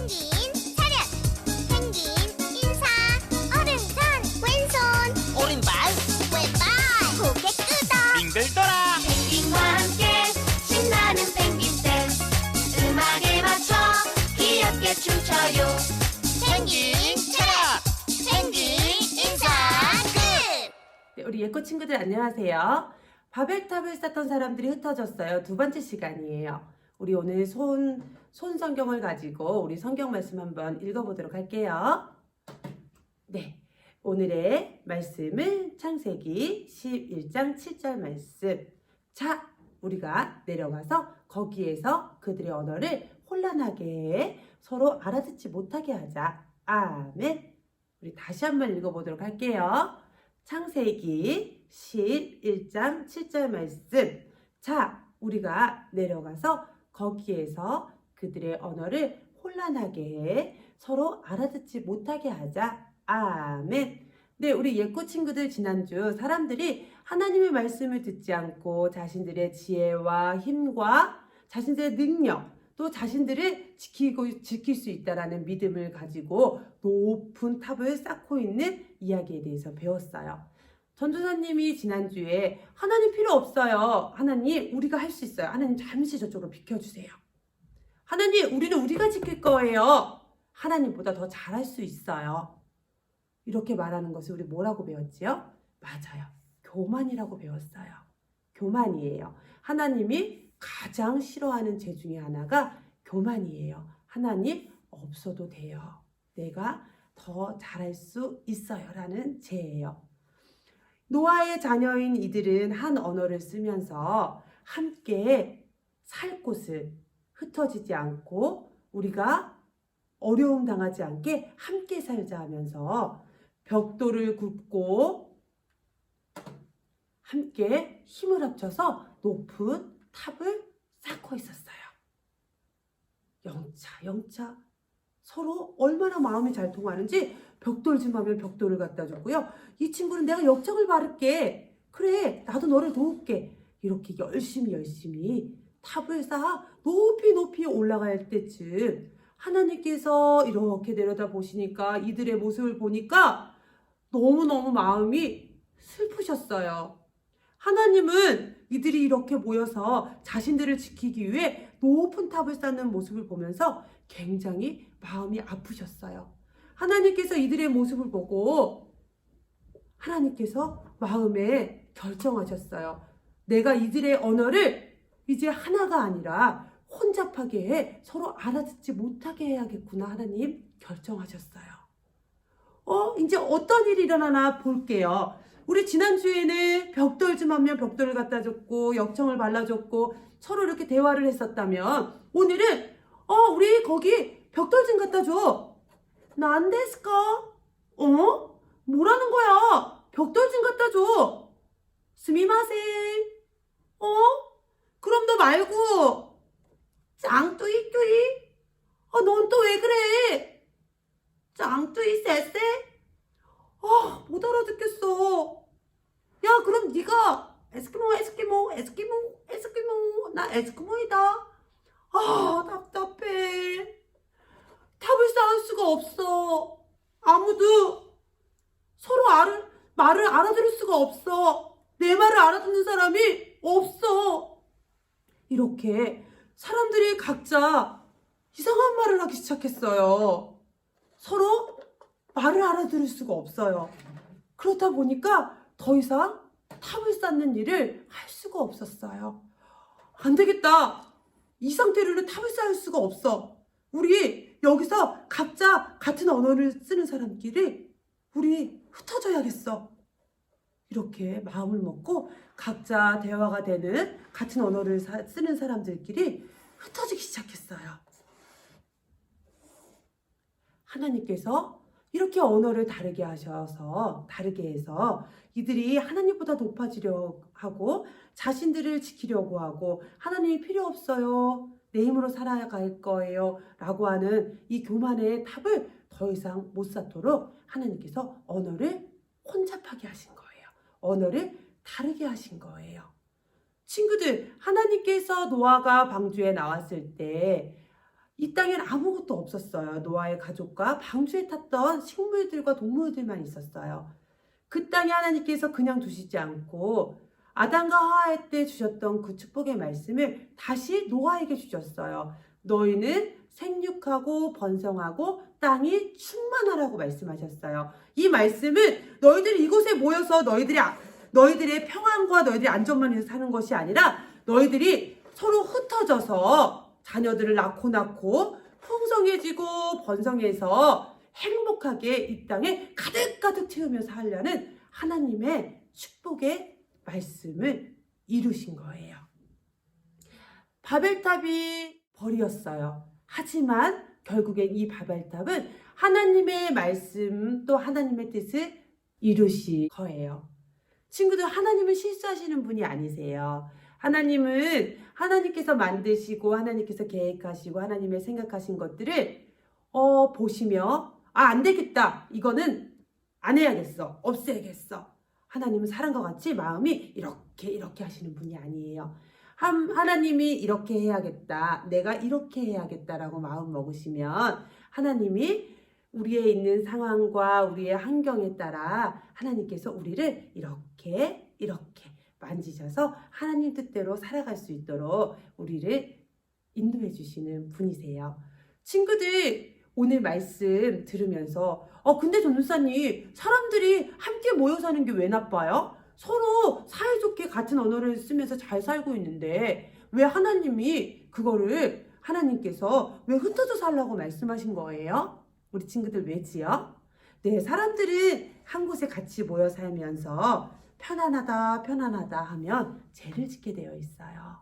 펭귄 차렷 펭귄 인사 오른손 왼손 오른발 왼발 고개 끄덕 빙글 돌아 펭귄과 함께 신나는 펭귄 댄스 음악에 맞춰 귀엽게 춤춰요 펭귄 차렷 펭귄 인사 끝. 네, 우리 예꼬 친구들 안녕하세요. 바벨탑을 쌓던 사람들이 흩어졌어요. 두 번째 시간이에요. 우리 오늘 손 성경을 가지고 우리 성경 말씀 한번 읽어보도록 할게요. 네, 오늘의 말씀은 창세기 11장 7절 말씀. 자, 우리가 내려가서 거기에서 그들의 언어를 혼란하게 해 서로 알아듣지 못하게 하자. 아멘. 우리 다시 한번 읽어보도록 할게요. 창세기 11장 7절 말씀. 자, 우리가 내려가서 거기에서 그들의 언어를 혼란하게 해 서로 알아듣지 못하게 하자. 아멘. 네, 우리 예꼬 친구들 지난주 사람들이 하나님의 말씀을 듣지 않고 자신들의 지혜와 힘과 자신들의 능력 또 자신들을 지킬 수 있다라는 믿음을 가지고 높은 탑을 쌓고 있는 이야기에 대해서 배웠어요. 전도사님이 지난주에 하나님 필요 없어요. 하나님 우리가 할 수 있어요. 하나님 잠시 저쪽으로 비켜주세요. 하나님 우리가 지킬 거예요. 하나님보다 더 잘할 수 있어요. 이렇게 말하는 것을 우리 뭐라고 배웠지요? 맞아요. 교만이라고 배웠어요. 교만이에요. 하나님이 가장 싫어하는 죄 중에 하나가 교만이에요. 하나님 없어도 돼요. 내가 더 잘할 수 있어요. 라는 죄예요. 노아의 자녀인 이들은 한 언어를 쓰면서 함께 살 곳을 흩어지지 않고 우리가 어려움 당하지 않게 함께 살자 하면서 벽돌을 굽고 함께 힘을 합쳐서 높은 탑을 쌓고 있었어요. 영차 서로 얼마나 마음이 잘 통하는지 벽돌 좀 하면 벽돌을 갖다 줬고요. 이 친구는 내가 역정을 바를게. 그래 나도 너를 도울게. 이렇게 열심히 탑을 쌓아 높이 올라갈 때쯤 하나님께서 이렇게 내려다 보시니까 이들의 모습을 보니까 너무너무 마음이 슬프셨어요. 하나님은 이들이 이렇게 모여서 자신들을 지키기 위해 높은 탑을 쌓는 모습을 보면서 굉장히 마음이 아프셨어요. 하나님께서 이들의 모습을 보고 하나님께서 마음에 결정하셨어요. 내가 이들의 언어를 이제 하나가 아니라 혼잡하게 해 서로 알아듣지 못하게 해야겠구나 하나님 결정하셨어요. 이제 어떤 일이 일어나나 볼게요. 우리 지난주에는 벽돌 좀 하면 벽돌을 갖다 줬고 역청을 발라줬고 서로 이렇게 대화를 했었다면 오늘은 우리 거기 벽돌 좀 갖다 줘. 난데스까? 뭐라는 거야? 벽돌 좀 갖다 줘. 스미마셍. 그럼 너 말고 짱뚜이뚜이. 넌 또 왜 그래? 짱뚜이 쎄쎄? 못 알아듣겠어. 야, 그럼 네가 에스키모. 나 에스키모이다. 답답해. 탑을 쌓을 수가 없어. 아무도 서로 말을 알아들을 수가 없어. 내 말을 알아듣는 사람이 없어. 이렇게 사람들이 각자 이상한 말을 하기 시작했어요. 서로 말을 알아들을 수가 없어요. 그렇다 보니까 더 이상 탑을 쌓는 일을 할 수가 없었어요. 안 되겠다. 이 상태로는 탑을 쌓을 수가 없어. 우리 여기서 각자 같은 언어를 쓰는 사람끼리 우리 흩어져야겠어. 이렇게 마음을 먹고 각자 대화가 되는 같은 언어를 쓰는 사람들끼리 흩어지기 시작했어요. 하나님께서 이렇게 언어를 다르게 해서 이들이 하나님보다 높아지려고 하고 자신들을 지키려고 하고 하나님이 필요 없어요. 내 힘으로 살아갈 거예요. 라고 하는 이 교만의 탑을 더 이상 못 쌓도록 하나님께서 언어를 혼잡하게 하신 거예요. 언어를 다르게 하신 거예요. 친구들, 하나님께서 노아가 방주에 나왔을 때 이 땅엔 아무것도 없었어요. 노아의 가족과 방주에 탔던 식물들과 동물들만 있었어요. 그 땅에 하나님께서 그냥 두시지 않고 아담과 하와의 때 주셨던 그 축복의 말씀을 다시 노아에게 주셨어요. 너희는 생육하고 번성하고 땅이 충만하라고 말씀하셨어요. 이 말씀은 너희들이 이곳에 모여서 너희들의 평안과 너희들의 안전만 위해서 사는 것이 아니라 너희들이 서로 흩어져서 자녀들을 낳고 풍성해지고 번성해서 행복하게 이 땅에 가득가득 채우며 살려는 하나님의 축복의 말씀을 이루신 거예요. 바벨탑이 벌이었어요. 하지만 결국엔 이 바벨탑은 하나님의 말씀 또 하나님의 뜻을 이루신 거예요. 친구들, 하나님은 실수하시는 분이 아니세요. 하나님은 하나님께서 만드시고 하나님께서 계획하시고 하나님의 생각하신 것들을 보시며 안 되겠다. 이거는 안 해야겠어. 없애야겠어. 하나님은 사람과 같이 마음이 이렇게 하시는 분이 아니에요. 하나님이 이렇게 해야겠다. 내가 이렇게 해야겠다라고 마음 먹으시면 하나님이 우리의 있는 상황과 우리의 환경에 따라 하나님께서 우리를 이렇게 만지셔서 하나님 뜻대로 살아갈 수 있도록 우리를 인도해 주시는 분이세요. 친구들, 오늘 말씀 들으면서 근데 전도사님, 사람들이 함께 모여 사는 게 왜 나빠요? 서로 사이좋게 같은 언어를 쓰면서 잘 살고 있는데 왜 하나님께서 왜 흩어져 살라고 말씀하신 거예요? 우리 친구들 왜지요? 네, 사람들은 한 곳에 같이 모여 살면서 편안하다 하면 죄를 짓게 되어 있어요.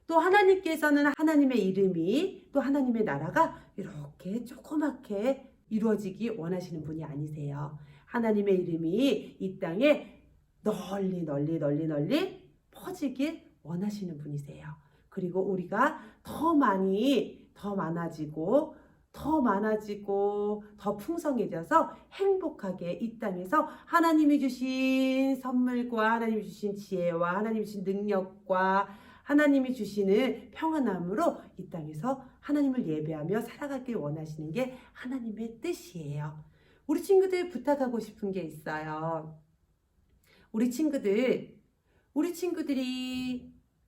또 하나님께서는 하나님의 이름이 또 하나님의 나라가 이렇게 조그맣게 이루어지기 원하시는 분이 아니세요. 하나님의 이름이 이 땅에 널리 퍼지길 원하시는 분이세요. 그리고 우리가 더 많아지고 더 풍성해져서 행복하게 이 땅에서 하나님이 주신 선물과 하나님이 주신 지혜와 하나님이 주신 능력과 하나님이 주시는 평안함으로 이 땅에서 하나님을 예배하며 살아가길 원하시는 게 하나님의 뜻이에요. 우리 친구들 부탁하고 싶은 게 있어요. 우리 친구들이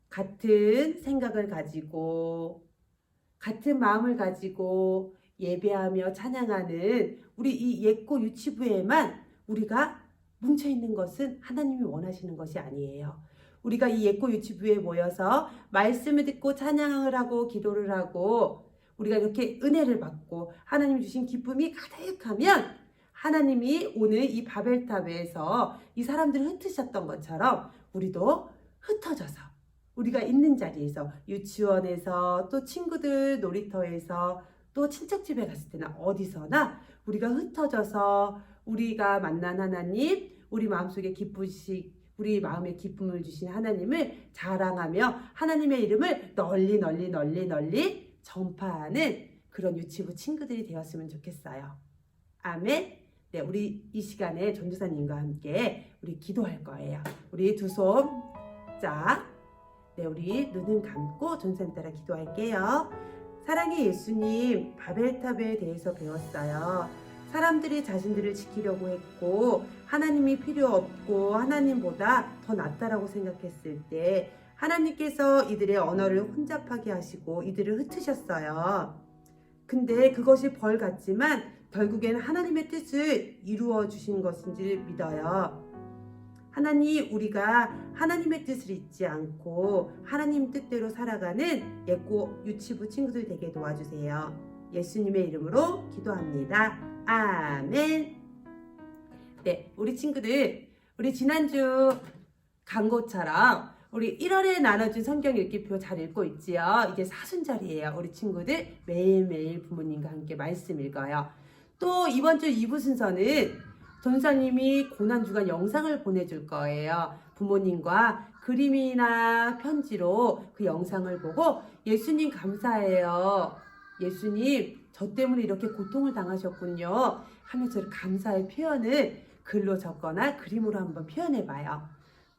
같은 생각을 가지고 같은 마음을 가지고 예배하며 찬양하는 우리 이 예고 유치부에만 우리가 뭉쳐있는 것은 하나님이 원하시는 것이 아니에요. 우리가 이 예고 유치부에 모여서 말씀을 듣고 찬양을 하고 기도를 하고 우리가 이렇게 은혜를 받고 하나님 주신 기쁨이 가득하면 하나님이 오늘 이 바벨탑에서 이 사람들을 흩으셨던 것처럼 우리도 흩어져서 우리가 있는 자리에서 유치원에서 또 친구들 놀이터에서 또 친척집에 갔을 때나 어디서나 우리가 흩어져서 우리가 만난 하나님, 우리 마음속에 우리 마음에 기쁨을 주신 하나님을 자랑하며 하나님의 이름을 널리 전파하는 그런 유치부 친구들이 되었으면 좋겠어요. 아멘. 네, 우리 이 시간에 전도사님과 함께 우리 기도할 거예요. 우리 두 손 짝. 네, 우리 눈은 감고 전도사님 따라 기도할게요. 사랑의 예수님, 바벨탑에 대해서 배웠어요. 사람들이 자신들을 지키려고 했고 하나님이 필요 없고 하나님보다 더 낫다라고 생각했을 때 하나님께서 이들의 언어를 혼잡하게 하시고 이들을 흩으셨어요. 근데 그것이 벌 같지만 결국에는 하나님의 뜻을 이루어 주신 것인지 믿어요. 하나님, 우리가 하나님의 뜻을 잊지 않고 하나님 뜻대로 살아가는 예고 유치부 친구들 되게 도와주세요. 예수님의 이름으로 기도합니다. 아멘. 네, 우리 친구들, 우리 지난주 광고처럼 우리 1월에 나눠준 성경 읽기표 잘 읽고 있지요? 이게 사순절이에요. 우리 친구들 매일매일 부모님과 함께 말씀 읽어요. 또 이번 주 2부 순서는 전사님이 고난주간 영상을 보내줄 거예요. 부모님과 그림이나 편지로 그 영상을 보고 예수님 감사해요. 예수님 저 때문에 이렇게 고통을 당하셨군요 하면서 감사의 표현을 글로 적거나 그림으로 한번 표현해 봐요.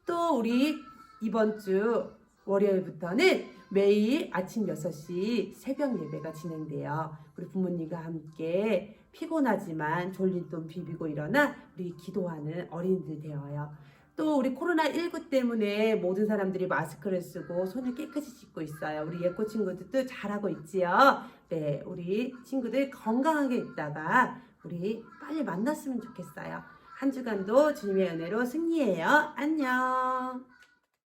또 우리 이번 주 월요일부터는 매일 아침 6시 새벽 예배가 진행돼요. 우리 부모님과 함께 피곤하지만 졸린 눈 비비고 일어나 우리 기도하는 어린이들 되어요. 또 우리 코로나19 때문에 모든 사람들이 마스크를 쓰고 손을 깨끗이 씻고 있어요. 우리 예꼬 친구들도 잘하고 있지요. 네, 우리 친구들 건강하게 있다가 우리 빨리 만났으면 좋겠어요. 한 주간도 주님의 은혜로 승리해요. 안녕.